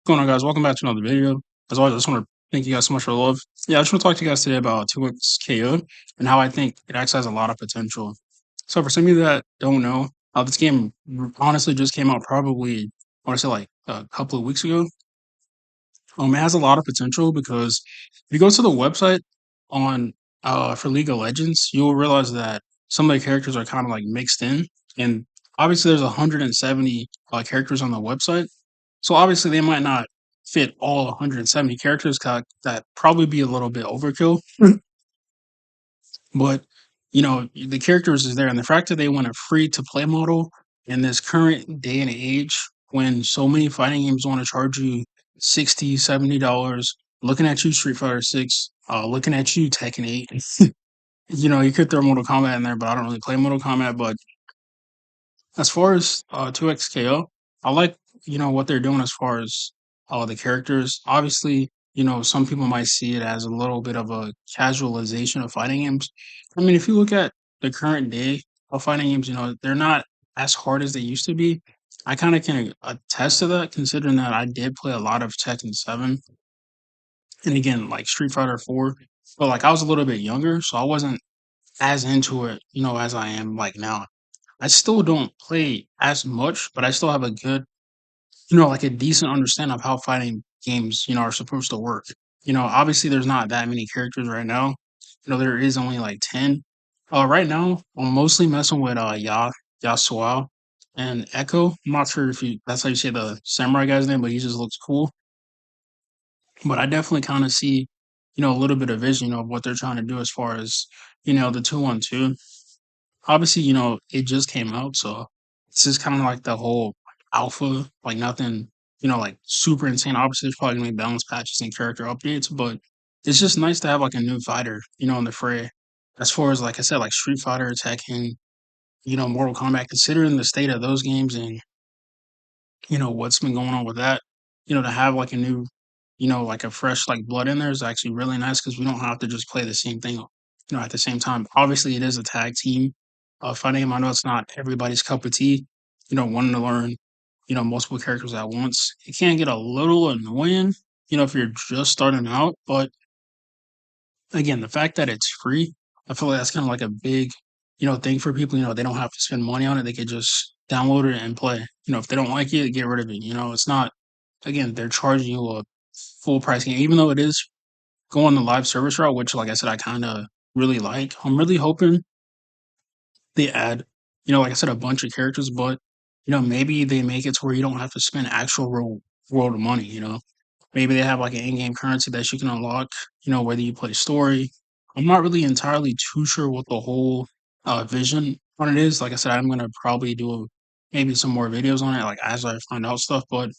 Going on, guys? Welcome back to another video. As always, I just want to thank you guys so much for the love. Yeah, I just want to talk to you guys today about 2X KO and how I think it actually has a lot of potential. So, for some of you that don't know, this game honestly just came out probably, I want to say like a couple of weeks ago. It has a lot of potential because if you go to the website on for League of Legends, you'll realize that some of the characters are kind of like mixed in, and obviously there's 170 characters on the website, so obviously they might not fit all 170 characters. That probably be a little bit overkill, but the characters is there, and the fact that they want a free to play model in this current day and age when so many fighting games want to charge you 60, $70, looking at you Street Fighter 6, looking at you Tekken 8. You could throw Mortal Kombat in there, but I don't really play Mortal Kombat. But as far as 2XKO, I like, what they're doing as far as the characters. Obviously, some people might see it as a little bit of a casualization of fighting games. I mean, if you look at the current day of fighting games, they're not as hard as they used to be. I kind of can attest to that, considering that I did play a lot of Tekken 7 and again, like Street Fighter 4. But like I was a little bit younger, so I wasn't as into it, as I am like now. I still don't play as much, but I still have a good, like a decent understanding of how fighting games, are supposed to work. Obviously there's not that many characters right now. There is only like 10. Right now, I'm mostly messing with Yasuo and Echo. I'm not sure if that's how you say the samurai guy's name, but he just looks cool. But I definitely kind of see, a little bit of vision, of what they're trying to do as far as, the 2-1-2. Obviously, it just came out, so this is kind of like the whole alpha, like nothing, like super insane. Obviously, there's probably gonna be balance patches and character updates, but it's just nice to have like a new fighter, in the fray. As far as like I said, like Street Fighter, Tekken, Mortal Kombat, considering the state of those games and what's been going on with that, to have like a new, like a fresh like blood in there is actually really nice because we don't have to just play the same thing, at the same time. Obviously, it is a tag team fighting game. I know it's not everybody's cup of tea, wanting to learn, multiple characters at once. It can get a little annoying, if you're just starting out, but again, the fact that it's free, I feel like that's kind of like a big, thing for people. They don't have to spend money on it. They could just download it and play. If they don't like it, get rid of it. It's not, again, they're charging you a full price game, even though it is going the live service route, which, like I said, I kind of really like. I'm really hoping they add, like I said, a bunch of characters, but, maybe they make it to where you don't have to spend actual real world money. Maybe they have like an in-game currency that you can unlock, whether you play story. I'm not really entirely too sure what the whole vision on it is. Like I said, I'm gonna probably do maybe some more videos on it, like as I find out stuff. But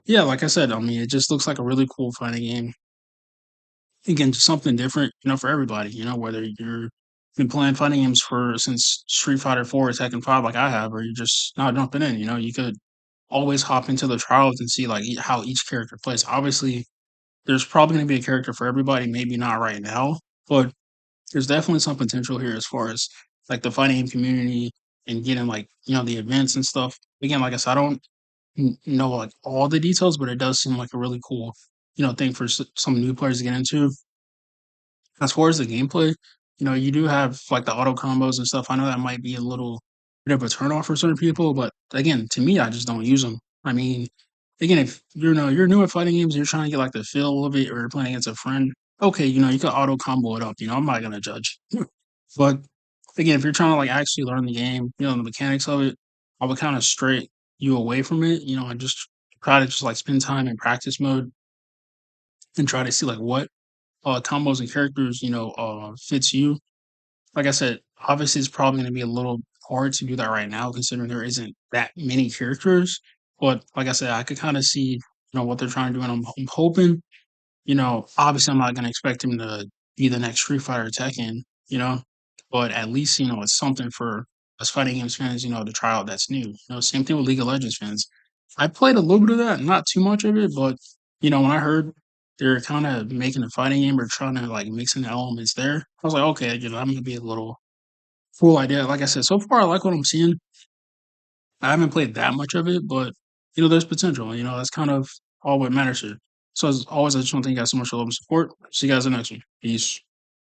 yeah, like I said, I mean, it just looks like a really cool fighting game. Again, just something different, for everybody. Whether you're been playing fighting games for since Street Fighter 4 or Tekken 5, like I have, or you're just not jumping in. You could always hop into the trials and see like how each character plays. Obviously, there's probably gonna be a character for everybody, maybe not right now, but there's definitely some potential here as far as, like, the fighting game community and getting, like, the events and stuff. Again, like I said, I don't know, like, all the details, but it does seem like a really cool, thing for some new players to get into. As far as the gameplay, you do have, like, the auto combos and stuff. I know that might be a little bit of a turn-off for certain people, but again, to me, I just don't use them. I mean, again, if you're new at fighting games, you're trying to get, like, the feel of it or you're playing against a friend, okay, you can auto combo it up, I'm not gonna judge. But, again, if you're trying to, like, actually learn the game, the mechanics of it, I would kinda straight you away from it, and just try to just, like, spend time in practice mode and try to see, like, what, combos and characters, fits you. Like I said, obviously, it's probably gonna be a little hard to do that right now considering there isn't that many characters, but like I said, I could kinda see, what they're trying to do, and I'm hoping, obviously, I'm not gonna expect him to be the next Street Fighter or Tekken, you know, but at least, it's something for us fighting games fans, to try out that's new. Same thing with League of Legends fans. I played a little bit of that, not too much of it, but, when I heard they're kinda making a fighting game or trying to, like, mix in the elements there, I was like, "Okay, I'm gonna be a little cool idea." Like I said, so far, I like what I'm seeing. I haven't played that much of it, but, there's potential, that's kind of all what matters here. So as always, I just want to thank you guys so much for love and support. See you guys in the next one. Peace.